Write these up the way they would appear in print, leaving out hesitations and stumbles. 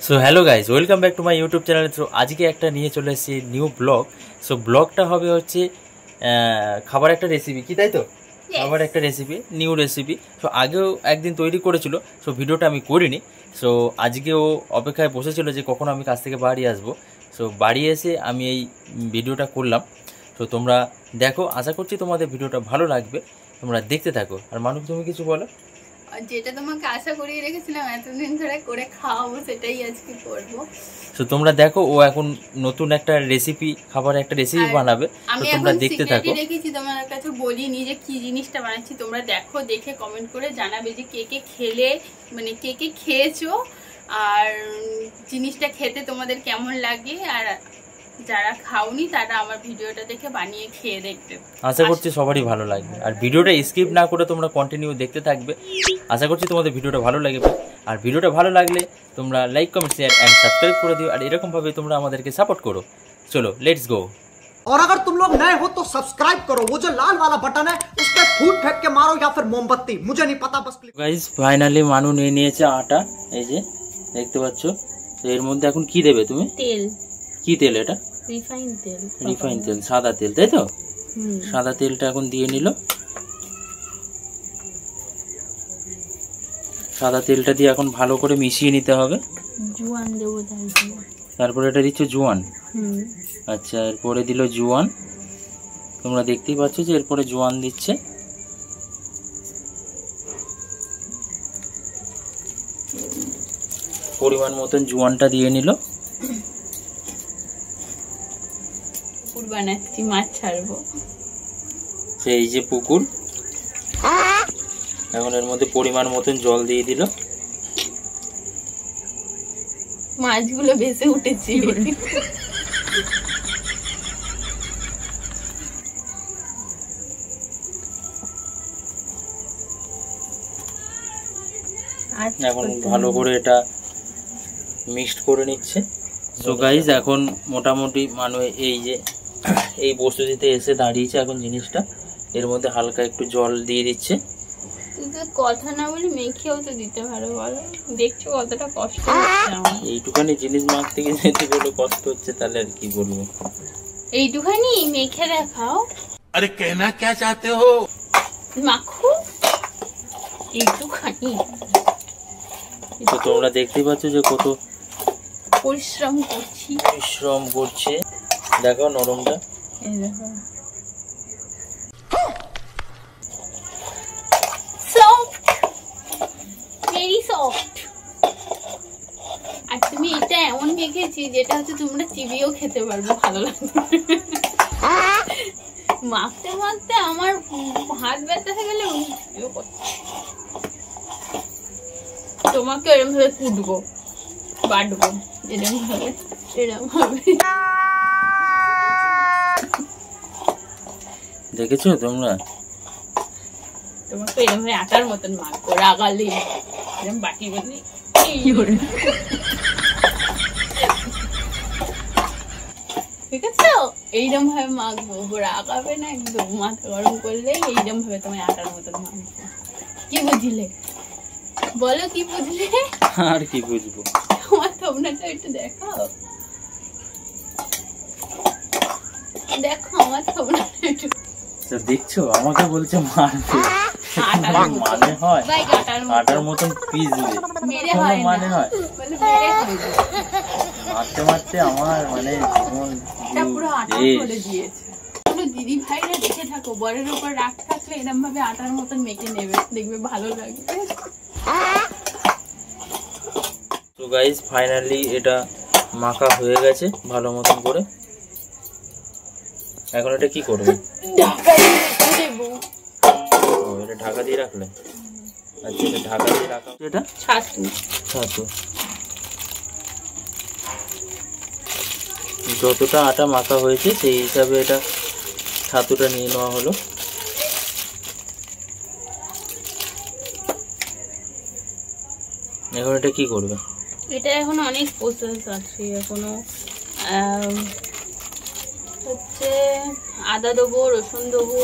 So hello guys, welcome back to my YouTube channel. So আজকে একটা নিয়ে চলে এসেছি নিউ ব্লগ। সো ব্লগটা হবে হচ্ছে খাবার একটা রেসিপি, কি তাই তো? খাবার একটা রেসিপি, নিউ রেসিপি। সো আগেও একদিন তৈরি করেছিল, সো ভিডিওটা আমি করিনি। সো আজকেও অপেক্ষায় বসেছিল যে কখন আমি কাছ থেকে বাড়ি আসবো। সো বাড়ি এসে আমি এই ভিডিওটা করলাম। তো তোমরা দেখো, আশা করছি তোমাদের ভিডিওটা ভালো লাগবে, তোমরা দেখতে থাকো। আর মানুষ, তুমি কিছু বলো। যেটা তোমাকে আশা করিয়ে রেখেছিলাম এতদিন ধরে করে খাওয়াবো, সেটাই আজকে করবো। তো তোমরা দেখো, ও এখন নতুন একটা রেসিপি, খাবার একটা রেসিপি বানাবে। তো তোমরা দেখতে থাকো। আমি রেখেছি তোমার কাছে, বলিনি যে কি জিনিসটা বানাচ্ছি। তোমরা দেখো, দেখে কমেন্ট করে জানাবে যে কে কে খেলে, মানে কে কে খেয়েছো আর জিনিসটা খেতে তোমাদের কেমন লাগে। আর যারা খাওনি তারা আমার ভিডিওটা দেখে বানিয়ে খেয়ে দেখবে। আশা করছি সবারই ভালো লাগবে। আর ভিডিওটা স্কিপ না করে তোমরা কন্টিনিউ দেখতে থাকবে। আশা করছি তোমাদের ভিডিওটা ভালো লাগবে। আর ভিডিওটা ভালো লাগলে তোমরা like, comment, share and subscribe করে দিও। আর এরকম ভাবে তোমরা আমাদেরকে সাপোর্ট করো। চলো, লেটস गो। और अगर तुम लोग नए हो तो सब्सक्राइब करो, वो जो लाल वाला बटन है उस पर फूट फेंक के मारो या फिर मोमबत्ती, मुझे नहीं पता, बस क्लिक। गाइस फाइनली মানু নিয়ে নিয়েছে আটা, এই যে দেখতে পাচ্ছ। তো এর মধ্যে এখন কি দেবে তুমি? তেল। কি তেল এটা? রিফাইন তেল। রিফাইন তেল, সাদা তেল, তাই তো? সাদা তেলটা এখন দিয়ে নিল। সাদা তেলটা দিয়ে এখন ভালো করে মিশিয়ে নিতে হবে। জোয়ান দেবো তারপরে এটা দিচ্ছ জোয়ান। আচ্ছা, এরপরে দিল জোয়ান। তোমরা দেখতেই পাচ্ছ যে এরপরে জোয়ান দিচ্ছে। পরিমাণ মতন জোয়ানটা দিয়ে নিল। পুকুর বানাচ্ছি, মাছ ছাড়বো। সেই যে পুকুর, এখন এর মধ্যে পরিমাণ মতন জল দিয়ে দিল। মাছগুলো ভেসে উঠেছে। এখন ভালো করে এটা মিক্সড করে নিচ্ছে। সো গাইজ, এখন মোটামুটি মানুষ এই যে এই বস্তুটিতে এসে দাঁড়িয়েছে এখন জিনিসটা। এর মধ্যে হালকা একটু জল দিয়ে দিচ্ছে। তুই তো কথা না বলে মেখেও তো দিতে পারো, বলো। দেখছো কতটা কষ্ট হচ্ছে আমার। এইটুখানি জিনিস মাখতে গিয়ে যেতে বলে কষ্ট হচ্ছে, তাহলে আর কি বলবো। এইটুখানি মেখে দেখাও। আরে কেনা কে চাতে হো? মাখো এইটুখানি। তো তোমরা দেখতে পাচ্ছ যে কত পরিশ্রম করছে। দেখো নরমটা, এই দেখো, সফট, ভেরি সফট। আর তুমি এটা এমন মেখেছি যেটা হচ্ছে তোমরা চিবিয়েও খেতে পারবে, ভালো লাগবে। মাখতে মাখতে আমার হাত ব্যথা হয়ে গেলে তোমাকে এরকম ভাবে কুটবো, বাটবো, এরকম ভাবে। দেখেছো তোমরা? তোমাকে এরকম ভাবে আটার মতন মাখবো, রাগালে এরকম বাটি বলি। ঠিক আছে, এইরকম ভাবে মাখবো, রাগাবে না একদম। মাথা গরম করলে এইরকম ভাবে তোমার আটার মতন মাখবো। কি বুঝলে বলো, কি বুঝলে? আর কি বুঝবো? আমার থোবনাটা একটু দেখাও, দেখো আমার থোবনাটা একটু। দেখছো, আমাকে বলছে মারবে, মানে হয় আটার মতন পিসবে, মানে হয় মারতে মারতে আমার মানে পুরো আটা করে দিয়েছে। দিদি ভাইরা দেখে থাকো, বরের উপর রাগ থাকলে এরকম ভাবে আটার মতন মেখে নেবে, দেখবে ভালো লাগবে। তো গাইস, ফাইনালি এটা মাখা হয়ে গেছে ভালো মতন করে। এখন এটা কি করবে? এটা ঢাকা দিয়ে রাখলে? আচ্ছা, এটা ঢাকা দিয়ে রাখা। এটা ছাতু। যতটা আটা মাখা হয়েছে সেই হিসাবে এটা ছাতুটা নিয়ে নেওয়া হলো। এখন এটা কি করবে? এটা এখন অনেক প্রসেস আছে। এখনো হচ্ছে আদা দেবো, রসুন দেবো,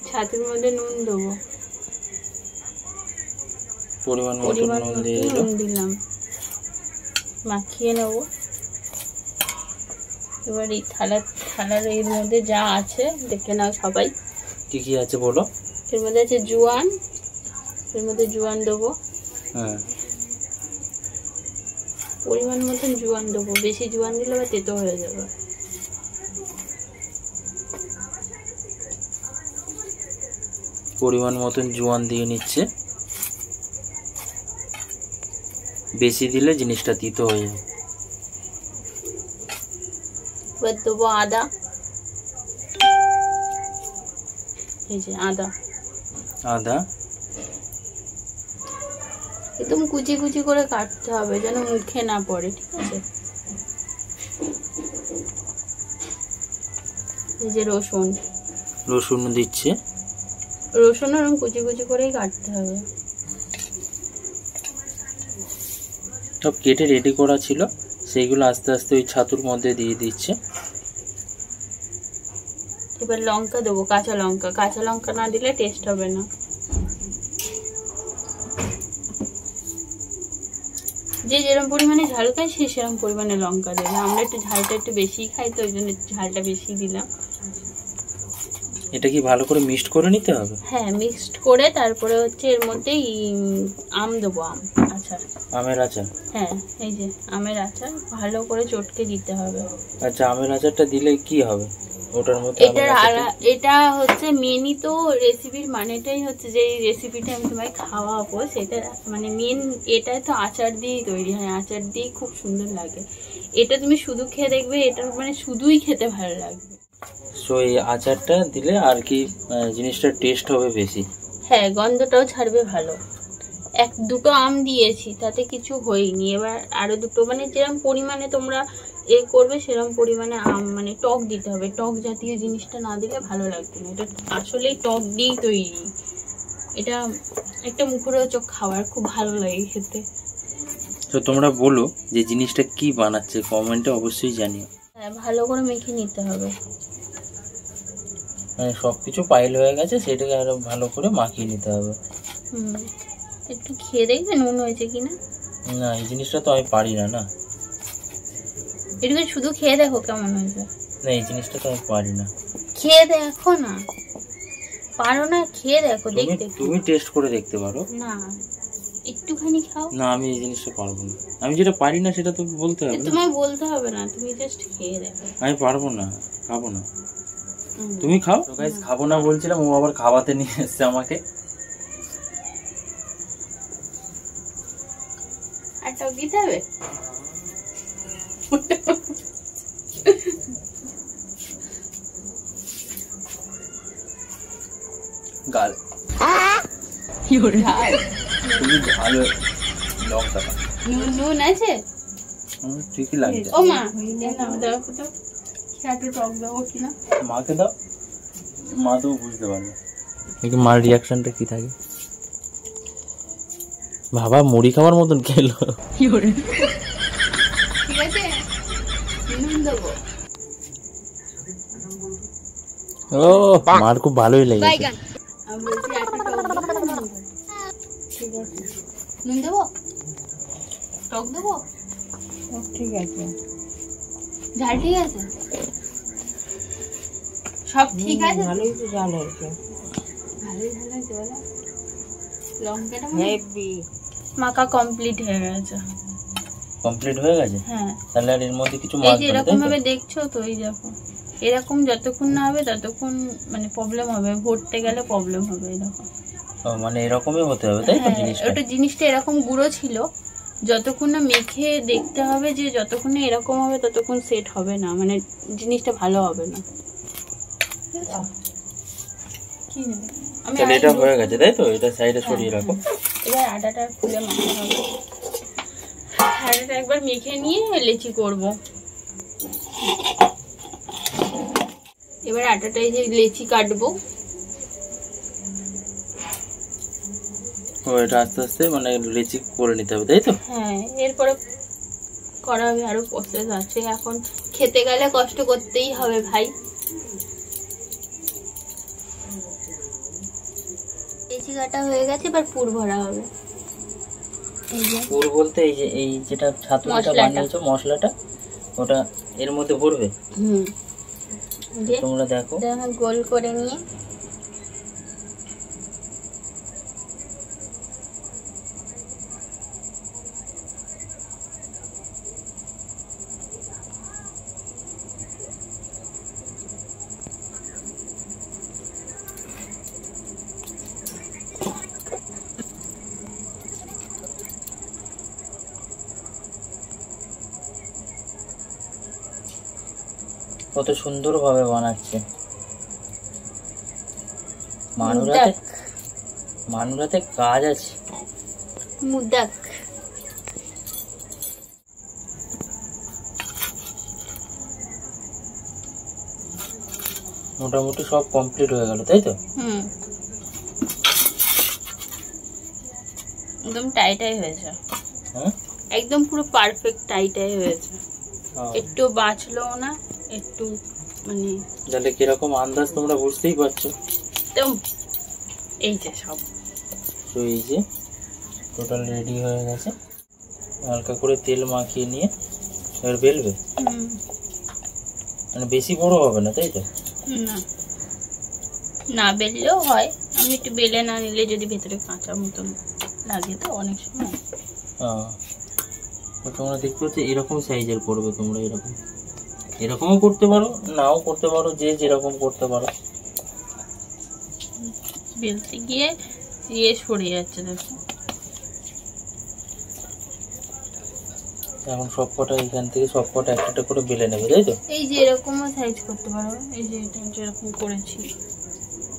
ছাতুর মধ্যে নুন দেবো, পরিমাণ মতো পরিমাণ নুন মতো দিয়ে নুন দিলাম, মাখিয়ে নেব। এবার এই থালার এর মধ্যে যা আছে দেখে নাও সবাই। কি কি আছে বলো? এর মধ্যে আছে জোয়ান, এর মধ্যে জোয়ান দেবো, হ্যাঁ পরিমাণ মতন জোয়ান দেবো, বেশি জোয়ান দিলে আবার তেতো হয়ে যাবে। পরিমাণ মতন জোয়ান দিয়ে নিচ্ছে, বেশি দিলে জিনিসটা তিতো হয়ে যাবে। এবার দেবো আদা, এই যে আদা, আদা একদম কুচি কুচি করে কাটতে হবে যেন মুখে না পড়ে, ঠিক আছে। এই যে রসুন, রসুন দিচ্ছে, রসুন ওরকম কুচি কুচি করেই কাটতে হবে। সব কেটে রেডি করা ছিল, সেইগুলো আস্তে আস্তে ওই ছাতুর মধ্যে দিয়ে দিচ্ছে। এবার লঙ্কা দেবো, কাঁচা লঙ্কা, কাঁচা লঙ্কা না দিলে টেস্ট হবে না। যে যেরকম পরিমাণে ঝাল খায় সে সেরকম পরিমাণে লঙ্কা দেবে। আমরা একটু ঝালটা একটু বেশি খাই তো ওই জন্য ঝালটা বেশি দিলাম। এটা কি ভালো করে মিক্সড করে নিতে হবে? হ্যাঁ, মিক্সড করে তারপরে হচ্ছে এর মধ্যে আম দেবো, আম আচার, আমের আচার। হ্যাঁ এই যে আমের আচার ভালো করে চটকে দিতে হবে। আচ্ছা, আমের আচারটা দিলে কি হবে ওটার মধ্যে? এটা হচ্ছে মেনই তো রেসিপির মানেটাই হচ্ছে যে এই রেসিপিটা আমি তোমায় খাওয়াবো, সেটা মানে মেন এটা তো আচার দিয়েই তৈরি হয়, আচার দিয়েই খুব সুন্দর লাগে। এটা তুমি শুধু খেয়ে দেখবে, এটা মানে শুধুই খেতে ভালো লাগবে। সো এই আচারটা দিলে আর কি জিনিসটা টেস্ট হবে বেশি। হ্যাঁ, গন্ধটাও ছাড়বে ভালো। দুটো আম দিয়েছি, তাতে কিছু হয়নি। এবার আরো দুটো, মানে যেরকম পরিমাণে তোমরা করবে সেরকম পরিমাণে আম, মানে টক দিতে হবে। টক জাতীয় জিনিসটা না দিলে ভালো লাগবে না। এটা আসলেই টক দিয়েই তৈরি। এটা একটা মুখরোচক খাবার, খুব ভালো লাগে খেতে। তো তোমরা বলো যে জিনিসটা কি বানাচ্ছে, কমেন্টে অবশ্যই জানিও। হ্যাঁ, ভালো করে মেখে নিতে হবে। মানে সবকিছু পাইল হয়ে গেছে, সেটাকে আরো ভালো করে মাখিয়ে নিতে হবে। একটু খেয়ে দেখবে নুন হয়েছে কিনা। না, এই জিনিসটা তো আমি পারি না। না, এটুকু শুধু খেয়ে দেখো কেমন হয়েছে। না, এই জিনিসটা তো আমি পারি না। খেয়ে দেখো না, পারো না, খেয়ে দেখো। দেখতে তুমি টেস্ট করে দেখতে পারো। না, একটুখানি খাও। না, আমি এই জিনিসটা পারবো না। আমি যেটা পারি না সেটা তো বলতে হবে। তোমায় বলতে হবে না, তুমি জাস্ট খেয়ে দেখো। আমি পারবো না, খাবো না। তুমি খাও। তো গাইস, খাবো না বলছিলাম, ও আবার খাওয়াতে নিয়ে এসছে আমাকে। আর টক দিতে হবে। গাল খুবই ঝাল লঙ্কা। নুন আছে? ঠিকই লাগছে। ও মা, দাও তো, একটু টক দেবো কিনা। মাকে দাও, মা তো বুঝতে পারবে। দেখি মার রিয়াকশনটা কি থাকে। বাবা মুড়ি খাওয়ার মতন খেলো। ঠিক আছে, নুন দেবো। ও, মার খুব ভালোই লেগেছে। আমি বলছি একটু টক দেবো। ঠিক আছে, নুন দেবো, টক দেবো। ঠিক আছে, ঝাল ঠিক আছে, সব ঠিক আছে। ভালোই তো ঝাল হয়েছে, ভালোই ঝাল হয়েছে। বলো, লঙ্কাটা হেভি। মাখা কমপ্লিট হয়ে গেছে। কমপ্লিট হয়ে গেছে? হ্যাঁ। তাহলে আর এর মধ্যে কিছু এই যে এরকম ভাবে দেখছো তো, এই দেখো, এরকম যতক্ষণ না হবে ততক্ষণ মানে প্রবলেম হবে, ভরতে গেলে প্রবলেম হবে। এরকম মানে এরকমই হতে হবে, তাই তো? জিনিসটা, ওটা জিনিসটা এরকম গুঁড়ো ছিল, যতক্ষণ না মেখে দেখতে হবে যে যতক্ষণ না এরকম হবে ততক্ষণ সেট হবে না, মানে জিনিসটা ভালো হবে না। কি নেবে? তাহলে এটা হয়ে গেছে, তাই তো? এটা সাইডে সরিয়ে রাখো। এবার আটাটা খুলে মাখতে হবে। আটাটা একবার মেখে নিয়ে লেচি করব। এবার আটাটা এই যে লেচি কাটবো। ও, এটা আস্তে আস্তে মানে লেচি করে নিতে হবে, তাই তো? হ্যাঁ, এরপরে করা হবে, আরো প্রসেস আছে। এখন খেতে গেলে কষ্ট করতেই হবে ভাই। লেচি কাটা হয়ে গেছে, এবার পুর ভরা হবে। পুর বলতে এই যেটা ছাতু যেটা বানিয়েছো মশলাটা, ওটা এর মধ্যে ভরবে। তোমরা দেখো গোল করে নিয়ে কত সুন্দর ভাবে বানাচ্ছে। মানুরাতে কাজ আছে। মুদাক মোটামুটি সব কমপ্লিট হয়ে গেল, তাই তো? একদম টাইটাই হয়েছে। হ্যাঁ, একদম পুরো পারফেক্ট টাইটাই হয়েছে, একটু বাঁচলো না, একটু মানে তাহলে কিরকম আন্দাজ তোমরা বুঝতেই পারছো। একদম এই যে সব, তো এই যে টোটাল রেডি হয়ে গেছে। হালকা করে তেল মাখিয়ে নিয়ে এবার বেলবে। মানে বেশি বড় হবে না, তাই তো? না না বেললেও হয়, আমি একটু বেলে না নিলে যদি ভেতরে কাঁচা মতন লাগে তো অনেক সময়। তোমরা দেখতে পাচ্ছ এরকম সাইজের করবে তোমরা, এরকমও করতে পারো, নাও করতে পারো, যে যেরকম করতে পারো। বেলতে গিয়ে সরে যাচ্ছে দেখো। এখন সবকটা এখান থেকে সবকটা একটা করে বেলে নেবে, তাই তো? এই যে এরকমও সাইজ করতে পারো, এই যে এটা যেরকম করেছি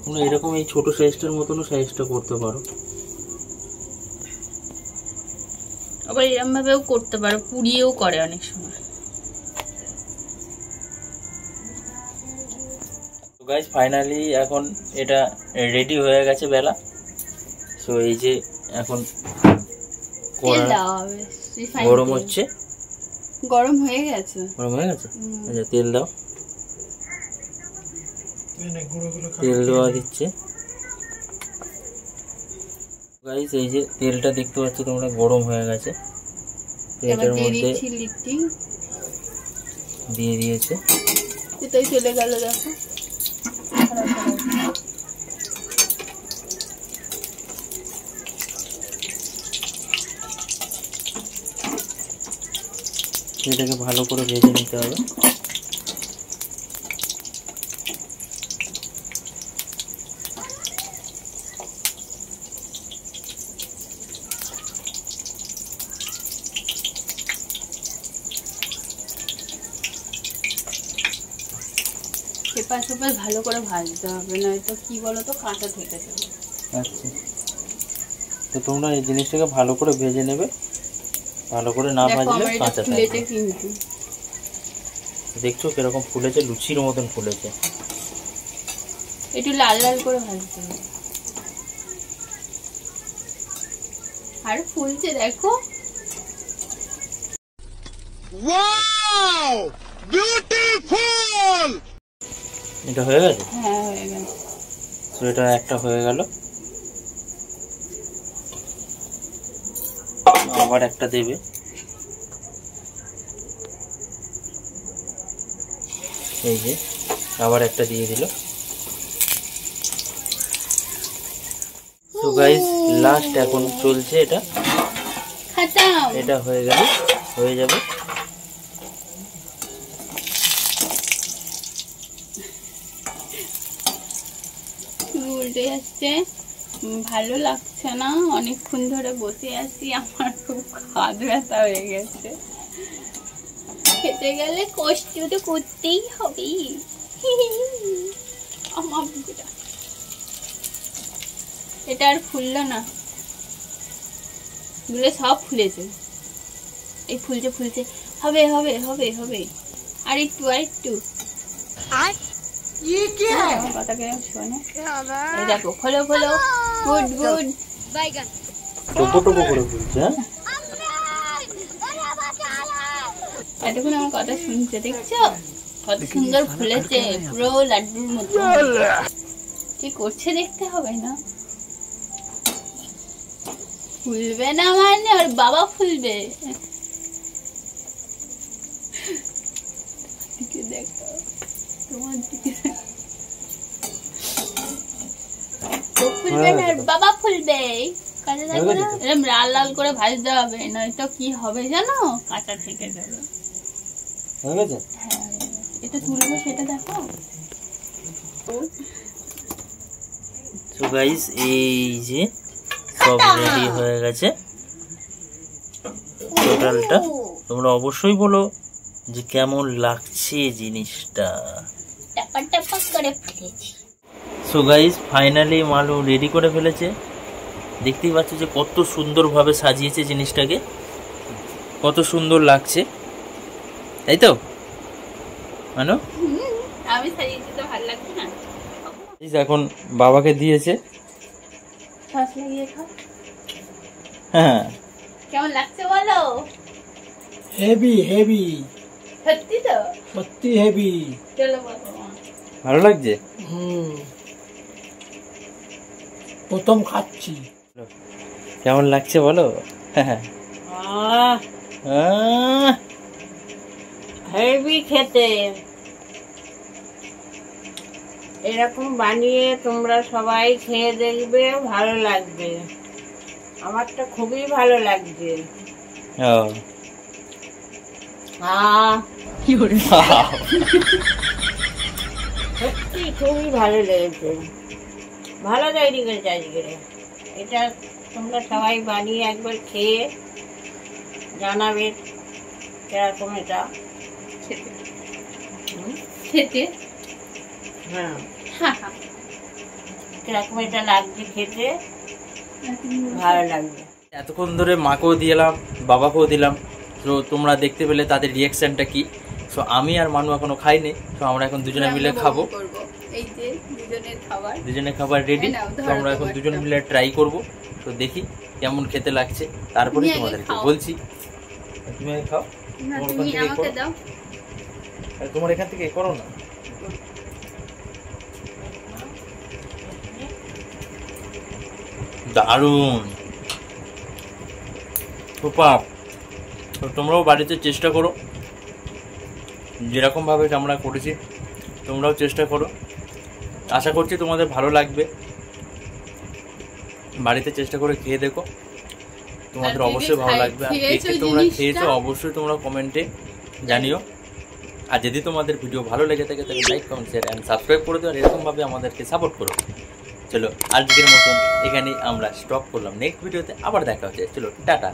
তোমরা এরকম এই ছোট সাইজটার মতনও সাইজটা করতে পারো। আবার এরকম ভাবেও করতে পারো, পুড়িয়েও করে অনেক সময়। তো গাইস ফাইনালি এখন এটা রেডি হয়ে গেছে বেলা। সো এই যে এখন গরম হচ্ছে, গরম হয়ে গেছে, আচ্ছা তেল দাও, তেল দেওয়া দিচ্ছে। গাইস এই যে তেলটা দেখতে পাচ্ছ তোমরা গরম হয়ে গেছে, এটার মধ্যে দিয়ে দিয়েছে। কোথায় চলে গেল দেখো। এটাকে ভালো করে ভেজে নিতে হবে। পেপার ভালো করে ভাজতে হবে, নয়তো কি বলতো কাঁচা থেকে যাবে। আচ্ছা, তো তোমরা এই জিনিসটাকে ভালো করে ভেজে নেবে, ভালো করে না ভাজলে কাঁচা থাকবে। কিন্তু দেখছো কিরকম ফুলেছে, লুচির মতন ফুলেছে। একটু লাল লাল করে ভাজতে হবে। আর ফুলছে দেখো। Wow beautiful. এটা হয়ে গেছে? হ্যাঁ হয়ে গেছে। তো এটা একটা হয়ে গেল, আবার একটা দেবে। এই যে আবার একটা দিয়ে দিল। তো গাইস লাস্ট এখন চলছে এটা, এটা হয়ে গেলে হয়ে যাবে। উল্টে যাচ্ছে, ভালো লাগছে না, অনেকক্ষণ ধরে বসে আছি, আমার খুব হাত ব্যথা হয়ে গেছে। খেতে গেলে কষ্ট তো করতেই হবে। আমার এটা আর ফুললো না, এগুলো সব ফুলেছে, এই ফুলছে ফুলছে, হবে হবে হবে হবে, আর একটু আর একটু। কথাকে শোনো, এই দেখো খোলো খোলো, গুড গুড, টোপো টোপো করে ফুলছে। এতক্ষণ আমার কথা শুনছে, দেখছো কত সুন্দর ফুলেছে, পুরো লাড্ডুর মতো। কি করছে দেখতে হবে না? ফুলবে না মানে ওর বাবা ফুলবে। দেখো তোমার দিকে ফুলবে না, ওর বাবা ফুলবে। কাঁচা থাকবে না, এরকম লাল লাল করে ভাজতে হবে, নয়তো কি হবে জানো, কাঁচা থেকে যাবে। হয়ে গেছে? হ্যাঁ, এটা তুলবো সেটা দেখো। তো গাইস এই যে সব রেডি হয়ে গেছে টোটালটা। তোমরা অবশ্যই বলো যে কেমন লাগছে জিনিসটা। টাপা টাপা করে ফেলেছি। সো গাইস ফাইনালি মালু রেডি করে ফেলেছে। দেখতেই পাচ্ছ যে কত সুন্দরভাবে সাজিয়েছে জিনিসটাকে, কত সুন্দর লাগছে, তাই তো মানো? আমি সাজিয়েছি তো ভালো লাগছে না? এখন বাবাকে দিয়েছে। শ্বাস লাগিয়ে খাও। হ্যাঁ, কেমন লাগছে বলো? हेवी हेवी সত্যি তো? सत्ती हेवी চলো বাবা। ভালো লাগছে। প্রথম খাচ্ছি। কেমন লাগছে বলো? হেভি খেতে। এরকম বানিয়ে তোমরা সবাই খেয়ে দেখবে, ভালো লাগবে। আমারটা খুবই ভালো লাগছে। সত্যি খুবই ভালো লেগেছে, ভালো তৈরি করেছে আজকে। এটা তোমরা সবাই বানিয়ে একবার খেয়ে জানাবে কিরকম এটা খেতে হ্যাঁ কিরকম এটা লাগছে খেতে, ভালো লাগবে। এতক্ষণ ধরে মাকেও দিলাম, বাবাকেও দিলাম। তো তোমরা দেখতে পেলে তাদের রিয়াকশনটা কি। সো আমি আর মানু এখনো খাইনি, তো আমরা এখন দুজনে মিলে খাবো। এই যে দুজনের খাবার, দুজনের খাবার রেডি। তো আমরা এখন দুজন মিলে ট্রাই করব। তো দেখি কেমন খেতে লাগছে, তারপরে তোমাদেরকে বলছি। তুমি আগে খাও, না তুমি আমাকে দাও। তোমার এখান থেকে করো না। দারুণ, সুপার। তো তোমরাও বাড়িতে চেষ্টা করো, যেরকমভাবে আমরা করেছি তোমরাও চেষ্টা করো। আশা করছি তোমাদের ভালো লাগবে। বাড়িতে চেষ্টা করে খেয়ে দেখো, তোমাদের অবশ্যই ভালো লাগবে। আর কেকে তোমরা খেয়েছো অবশ্যই তোমরা কমেন্টে জানিও। আর যদি তোমাদের ভিডিও ভালো লেগে থাকে তাহলে like, comment, share and subscribe করে দিও। আর এরকমভাবে আমাদেরকে সাপোর্ট করো। চলো আজকের মতন এখানেই আমরা স্টপ করলাম। নেক্সট ভিডিওতে আবার দেখা হচ্ছে। চলো টাটা।